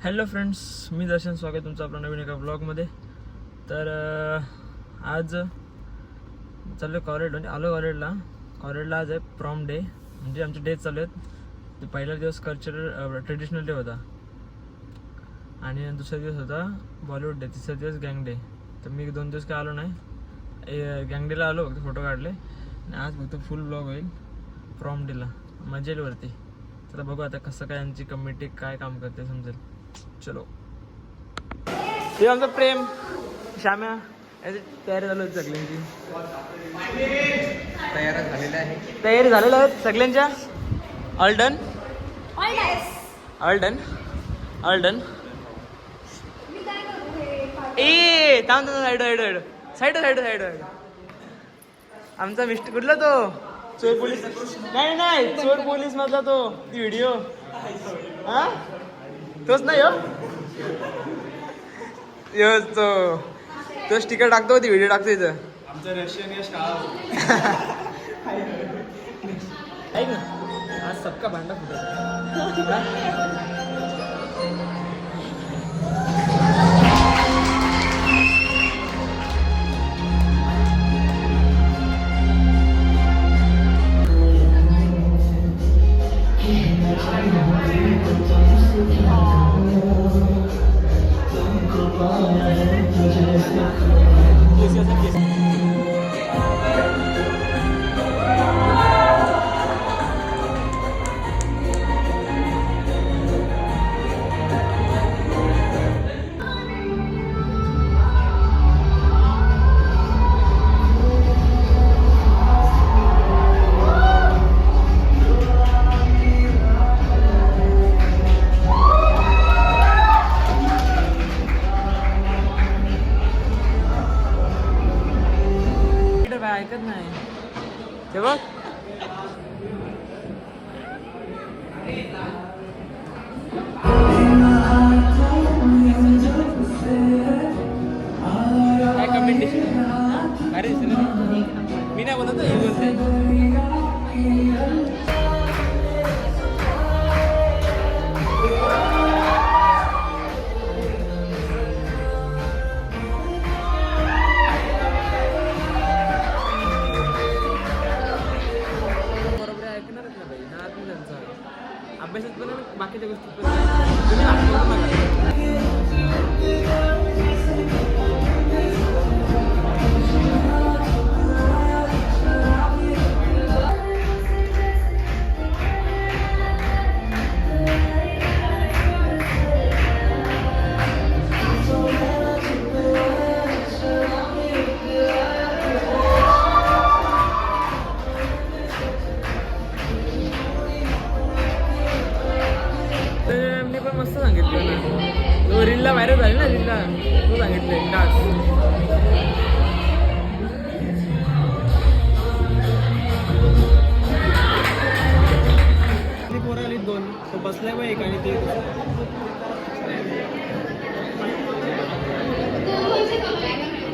Hello friends, मी दर्शन. स्वागत तुमचं आपल्या नवीन एका ब्लॉगमध्ये. तर आज चाललो कॉलेजला, कॉलेजला आज आहे प्रॉम डे, म्हणजे आमचे डेज चालू आहेत. ते पहिला दिवस कल्चरल ट्रेडिशनल डे होता आणि दुसरा दिवस होता बॉलिवूड डे, तिसरा दिवस गँग डे. तर मी 2 दिवस काय आलो नाही. गँग डेला आलो, फक्त फोटो काढले आणि आज फक्त फुल ब्लॉग होईल प्रॉम डेला, मजा येईल वरती. तर बघू आता कसं काय आमची कमिटी काय काम करते समजेल. चलो. हे आमचं प्रेम श्याम्या तयारी झाली होती सगळ्यांची. तयारी झालेल्या आहेत सगळ्यांच्या. All done. ए थांब साईड. आमचा मिस्टर कुठला तो चोर पोलीस, नाही चोर पोलीस मधला तो व्हिडिओ, हा तोच नाही योच तो स्टिकर टाकतो, ती व्हिडिओ टाकतो इथं. आमचं रशियन यश ऐक ना, आज सबका भांडा फुटत. ऐकत नाही ते बघ. काय कमेंटेशन अरे मी नाही बोलत, हे बोलते. अभ्यासात पण बाकीच्या गोष्टी पण मस्त सांगितलं ना, तो रीलला व्हायरल झाली ना, रीलला तो सांगितलं डान्स. पोरं आली 2, तो बसलाय बा एक आणि ते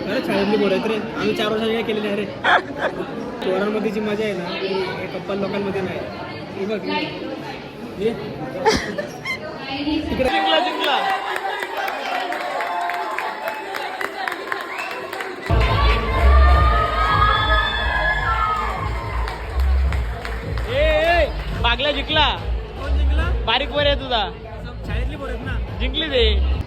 अरे शाळेतली पोरं आहेत रे. आम्ही 4 वर्षांनी काय केलेले आहे रे. पोरांमध्ये जी मजा आहे ना ती कप्पल लोकांमध्ये नाही. हे बघ जिंकला. बागला जिंकला. कोण जिंकला? बारीक वर आहे तुझा. शाळेतली पोर आहेत ना, जिंकली ते.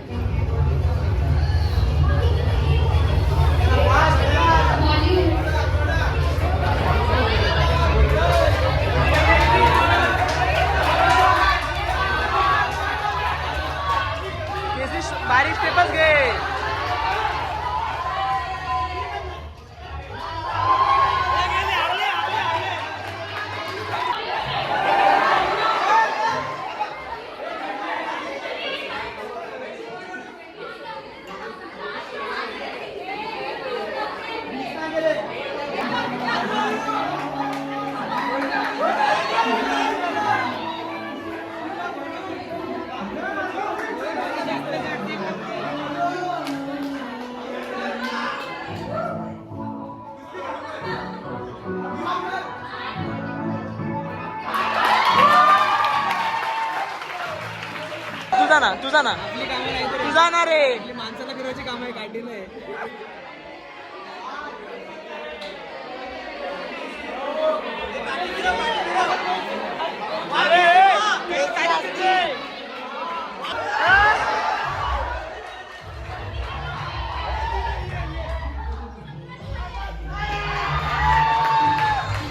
बारीक स्टेपच घे. तुझा ना तुझा ना रे माणसाला करायची काम आहे काढली नाही.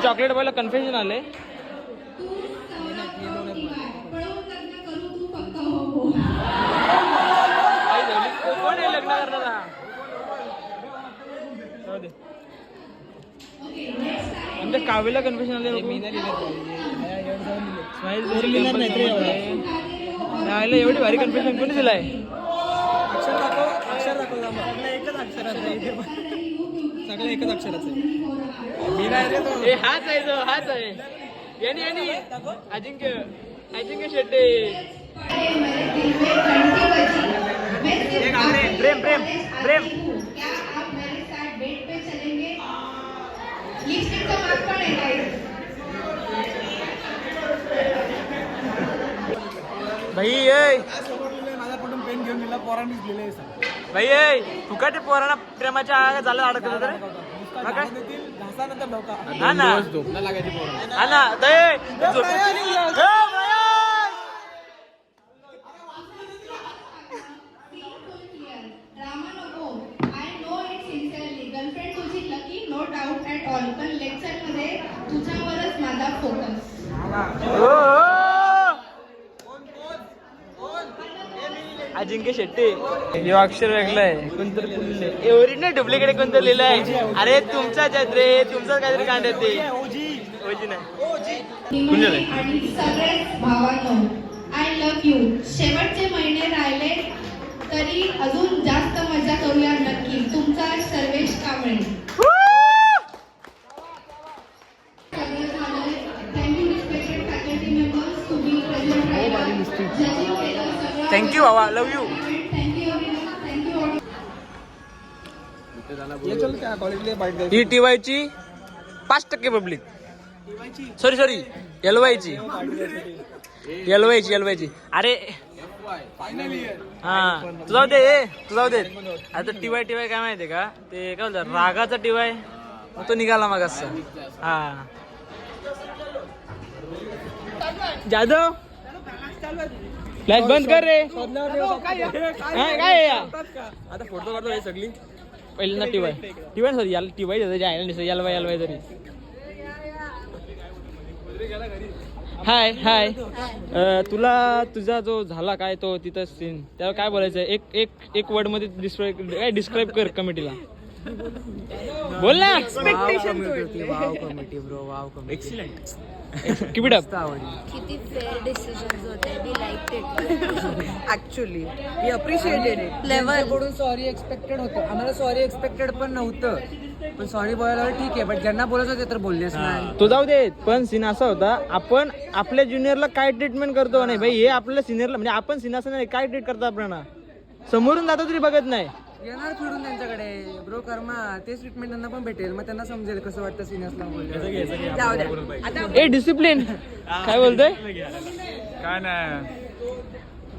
चॉकलेट बॉयला कन्फ्युजन आले. कोण आहे लग्न करणारा? आमच्या कावेला कन्फ्युजन आले. एवढी भारी कन्फ्युजन कोणी दिलाय? अक्षर दाखव एकच अक्षराचं सगळं एकच अक्षराचं मी नाही रे तो. हाच आहे तो हाच आहे. यांनी अजिंक्य शेट्टे. प्रेम प्रेम प्रेम भाई माझ्याकडून पेन घेऊन गेला पोरांनीच दिले भाई फुकाटे पोरांना प्रेमाच्या झालं अडकलं तर घासानंतर लोका हा ना झोपला लागायची पोरं. हा ना अजिंक्य शेट्टी. हे अक्षर वेगळं आहे कोणतरी ओरिजिनल डुप्लिकेट कोणतरी लिहिलं आहे. अरे तुमचाच आहेत रे तुमचाच काहीतरी कांड आहे ते ओजी नाही. आणि सगळेच भावांनो आय लव्ह यू. शेवटचे महिने राहिले तरी अजून जास्त मजा करूया नक्की. तुमचा Sarvesh Kamble. Thank you respected faculty members to be present राहिला. थँक्यू बाबा लव्ह यू. ही टीवायची 5% पब्लिक. सॉरी एलवायची. अरे हा तू जाऊ दे आता टीवाय काय माहितीये का ते काय बोलतात रागाचा टीवाय तो निघाला मग असं. हा जाधव फ्लॅश बंद कर रे. काय आता फोटो काढतो हे सगळी पहिल्यांदा टीवाय सॉरी याला टीवाय यालवाय तरी. हाय तुला तुझा जो झाला काय तो तिथं सीन त्याला काय बोलायचं एक वर्ड मध्ये डिस्क्राईब कर कमिटीला. बोल ना. एक्सिलेंट. Keep it up. किती फेअर डिसिजन्स होते. We like it actually we appreciated it. कडून सॉरी एक्सपेक्टेड होतं. आम्हाला सॉरी एक्सपेक्टेड पण नव्हतं पण सॉरी बोलायला ठीक आहे. बट ज्यांना बोलायचं ते तर बोललेच नाही. तो जाऊ दे पण सीन असा होता आपण आपल्या ज्युनियरला काय ट्रीटमेंट करतो नाही भाई हे आपल्या सिनियरला म्हणजे आपण सिनियर काय ट्रीट करतो आपल्याला समोरून जातो तरी बघत नाही. येणार फिरून त्यांच्याकडे ब्रो कर्मा तेच ट्रीटमेंट त्यांना पण भेटेल. मग त्यांना समजेल कसं वाटतं सिनियर्सला बोलले. जाऊ द्या आता ए डिसिप्लिन काय बोलतोय. काय नाही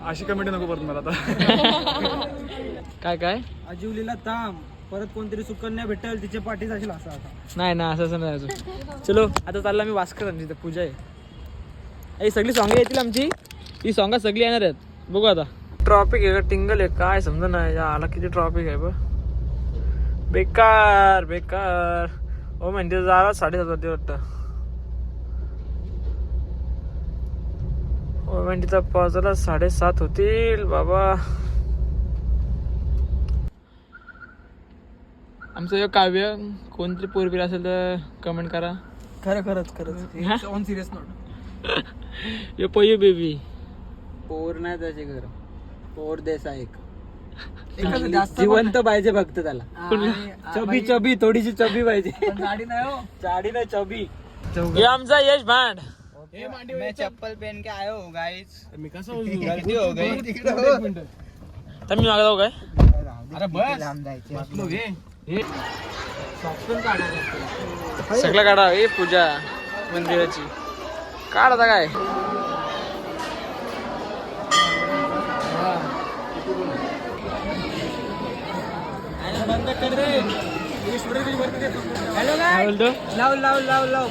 अशी कमेंट नको परत मला आता. काय अजिवलीला ताम परत कोणतरी सुकन्या भेटेल तिच्या पाठीच असेल असं आता. नाही ना असं नाही अजून. चलो आता चालला मी वास्कर तिथे पूजा आहे. ही सगळी सॉंग येतील आमची. ही सॉंग सगळी येणार आहेत. बघू आता. ट्रॉफिक आहे का टिंगल आहे काय समजा नाही आला किती ट्रॉफिक आहे बघ. बेकार ओ म्हणजे जरा 7:30 होती वाटतं. ओ म्हणजे पावसाला 7:30 होतील बाबा. आमचं हे काव्य कोणतरी पोरबीर असेल तर कमेंट करा. खरंच ऑन सिरियस नोट. ये पयू बेबी पोर नाही त्याचे घर पोर देसा एक जिवंत पाहिजे फक्त त्याला. चबी थोडीशी चबी पाहिजे. गाडी नाही हो. साडी नाही चबी. हे आमचा यश भांड. मैं चप्पल पहन के आयो हूँ गाइस. मी कसं गलती हो गई. तर मी मागं जाऊ काय. अरे बसलो घे सगळं काढा. हे पूजा मंदिराची काढ आता काय. हॅलो काय काय बोलतो लाव लाव लाव लाव